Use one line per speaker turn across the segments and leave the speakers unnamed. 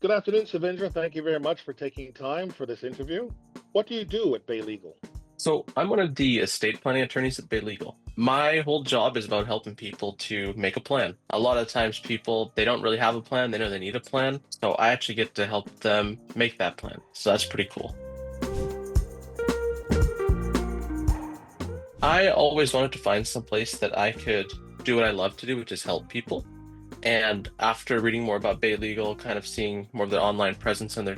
Good afternoon, Sivendra. Thank you very much for taking time for this interview. What do you do at Bay Legal?
So I'm one of the estate planning attorneys at Bay Legal. My whole job is about helping people to make a plan. A lot of times people, they don't really have a plan. They know they need a plan. So I actually get to help them make that plan. So that's pretty cool. I always wanted to find some place that I could do what I love to do, which is help people. And after reading more about Bay Legal, kind of seeing more of their online presence and their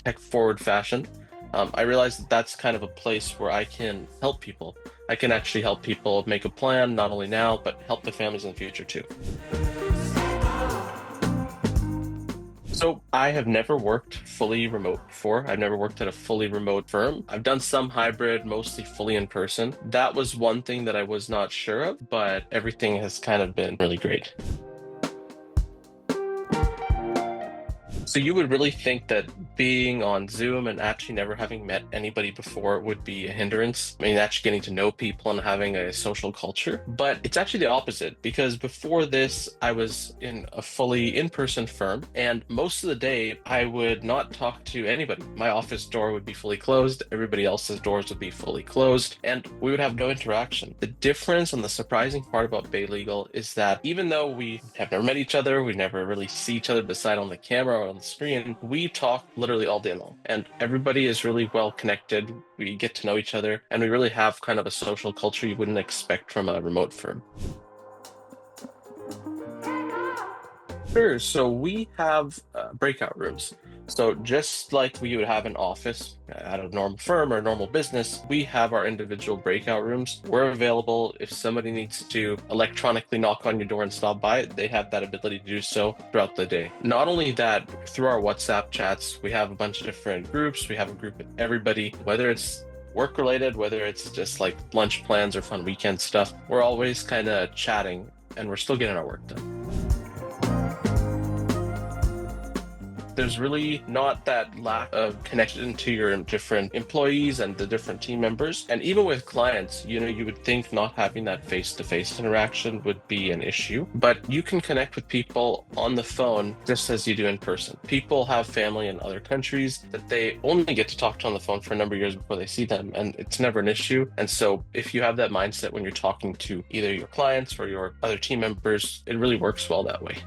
tech forward fashion, I realized that that's kind of a place where I can help people. I can actually help people make a plan, not only now, but help their families in the future too. So I have never worked fully remote before. I've never worked at a fully remote firm. I've done some hybrid, mostly fully in person. That was one thing that I was not sure of, but everything has kind of been really great. So you would really think that being on Zoom and actually never having met anybody before would be a hindrance. I mean, actually getting to know people and having a social culture. But it's actually the opposite, because before this, I was in a fully in-person firm, and most of the day I would not talk to anybody. My office door would be fully closed, everybody else's doors would be fully closed, and we would have no interaction. The difference and the surprising part about Bay Legal is that even though we have never met each other, we never really see each other beside on the camera or on the screen, we talk literally all day long, and everybody is really well connected. We get to know each other, and we really have kind of a social culture you wouldn't expect from a remote firm. Sure. So we have breakout rooms. So just like we would have an office at a normal firm or a normal business, we have our individual breakout rooms. We're available if somebody needs to electronically knock on your door and stop by. They have that ability to do so throughout the day. Not only that, through our WhatsApp chats, we have a bunch of different groups. We have a group with everybody, whether it's work related, whether it's just like lunch plans or fun weekend stuff. We're always kind of chatting, and we're still getting our work done. There's really not that lack of connection to your different employees and the different team members. And even with clients, you would think not having that face-to-face interaction would be an issue, but you can connect with people on the phone just as you do in person. People have family in other countries that they only get to talk to on the phone for a number of years before they see them, and it's never an issue. And so if you have that mindset when you're talking to either your clients or your other team members, it really works well that way.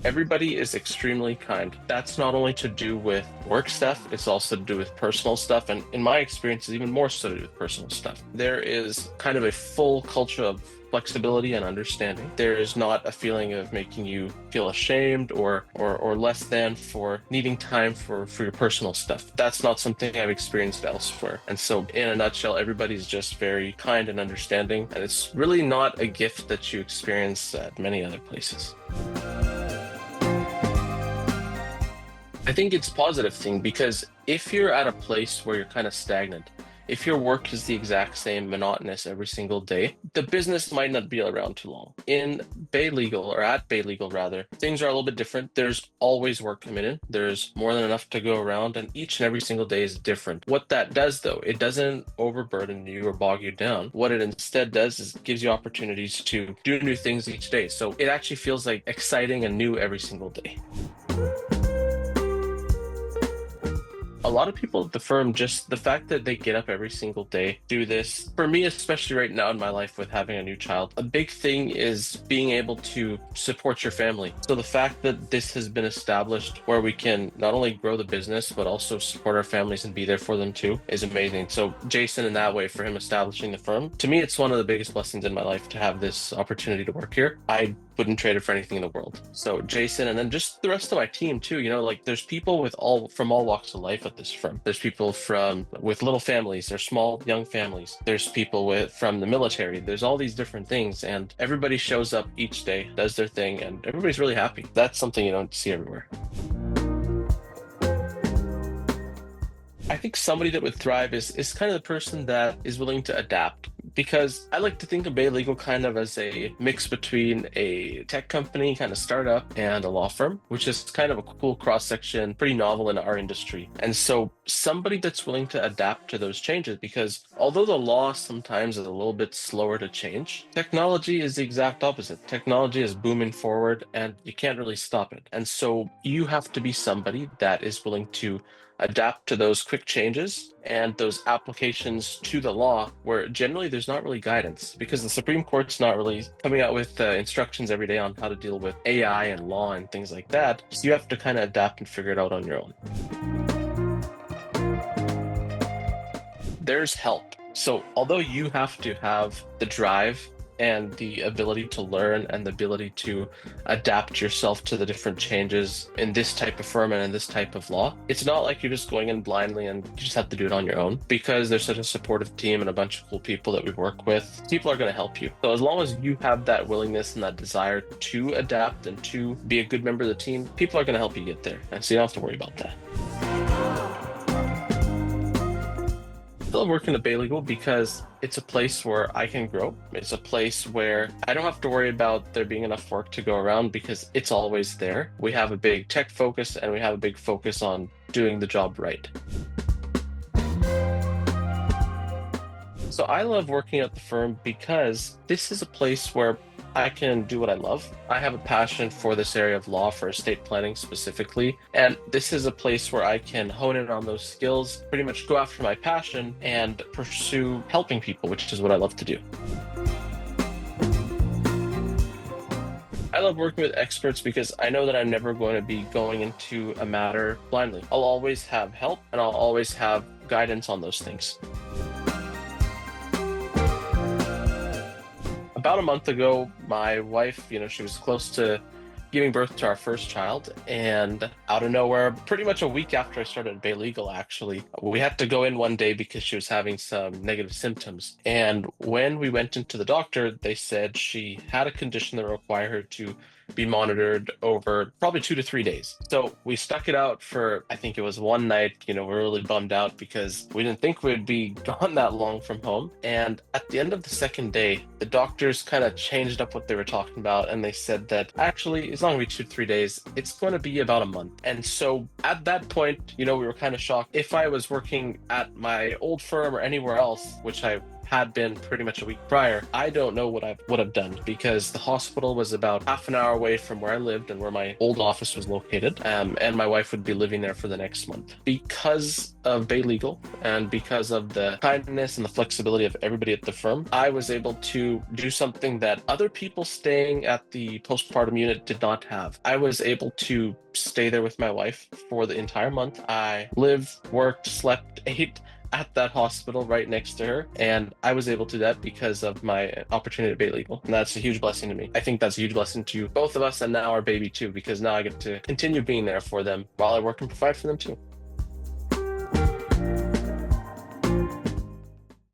Everybody is extremely kind. That's not only to do with work stuff, it's also to do with personal stuff. And in my experience, it's even more so to do with personal stuff. There is kind of a full culture of flexibility and understanding. There is not a feeling of making you feel ashamed or less than for needing time for your personal stuff. That's not something I've experienced elsewhere. And so in a nutshell, everybody's just very kind and understanding. And it's really not a gift that you experience at many other places. I think it's a positive thing, because if you're at a place where you're kind of stagnant, if your work is the exact same, monotonous every single day, the business might not be around too long. In Bay Legal, or at Bay Legal rather, things are a little bit different. There's always work coming in. There's more than enough to go around, and each and every single day is different. What that does though, it doesn't overburden you or bog you down. What it instead does is it gives you opportunities to do new things each day. So it actually feels like exciting and new every single day. A lot of people at the firm, just the fact that they get up every single day, do this. For me, especially right now in my life with having a new child, a big thing is being able to support your family. So the fact that this has been established where we can not only grow the business, but also support our families and be there for them too, is amazing. So Jason, in that way, for him establishing the firm, to me, it's one of the biggest blessings in my life to have this opportunity to work here. I wouldn't trade it for anything in the world. So Jason, and then just the rest of my team too, like there's people from all walks of life at this firm. There's people with little families, there's small young families. There's people from the military. There's all these different things, and everybody shows up each day, does their thing, and everybody's really happy. That's something you don't see everywhere. I think somebody that would thrive is kind of the person that is willing to adapt. because I like to think of Bay Legal kind of as a mix between a tech company kind of startup and a law firm, which is kind of a cool cross section, pretty novel in our industry. And so somebody that's willing to adapt to those changes, because although the law sometimes is a little bit slower to change, technology is the exact opposite. Technology is booming forward and you can't really stop it. And so you have to be somebody that is willing to adapt to those quick changes and those applications to the law where generally there's not really guidance, because the Supreme Court's not really coming out with instructions every day on how to deal with AI and law and things like that. So you have to kind of adapt and figure it out on your own. There's help. So although you have to have the drive and the ability to learn and the ability to adapt yourself to the different changes in this type of firm and in this type of law, it's not like you're just going in blindly and you just have to do it on your own, because there's such a supportive team and a bunch of cool people that we work with. People are going to help you. So as long as you have that willingness and that desire to adapt and to be a good member of the team, people are going to help you get there. And so you don't have to worry about that. I love working at Bay Legal because it's a place where I can grow. It's a place where I don't have to worry about there being enough work to go around, because it's always there. We have a big tech focus and we have a big focus on doing the job right. So I love working at the firm because this is a place where I can do what I love. I have a passion for this area of law, for estate planning specifically, and this is a place where I can hone in on those skills, pretty much go after my passion and pursue helping people, which is what I love to do. I love working with experts because I know that I'm never going to be going into a matter blindly. I'll always have help and I'll always have guidance on those things. About a month ago, my wife, she was close to giving birth to our first child, and out of nowhere, pretty much a week after I started Bay Legal, actually, we had to go in one day because she was having some negative symptoms. And when we went into the doctor, they said she had a condition that required her to be monitored over probably 2 to 3 days. So we stuck it out for, I think it was one night. We were really bummed out because we didn't think we'd be gone that long from home. And at the end of the second day, the doctors kind of changed up what they were talking about. And they said that actually, it's not going to be 2 to 3 days. It's going to be about a month. And so at that point, we were kind of shocked. If I was working at my old firm or anywhere else, which I had been pretty much a week prior, I don't know what I would have done, because the hospital was about half an hour away from where I lived and where my old office was located, and my wife would be living there for the next month. Because of Bay Legal and because of the kindness and the flexibility of everybody at the firm, I was able to do something that other people staying at the postpartum unit did not have. I was able to stay there with my wife for the entire month. I lived, worked, slept, ate at that hospital right next to her, and I was able to do that because of my opportunity at Bay Legal, and that's a huge blessing to me. I think that's a huge blessing to both of us, and now our baby too, because now I get to continue being there for them while I work and provide for them too.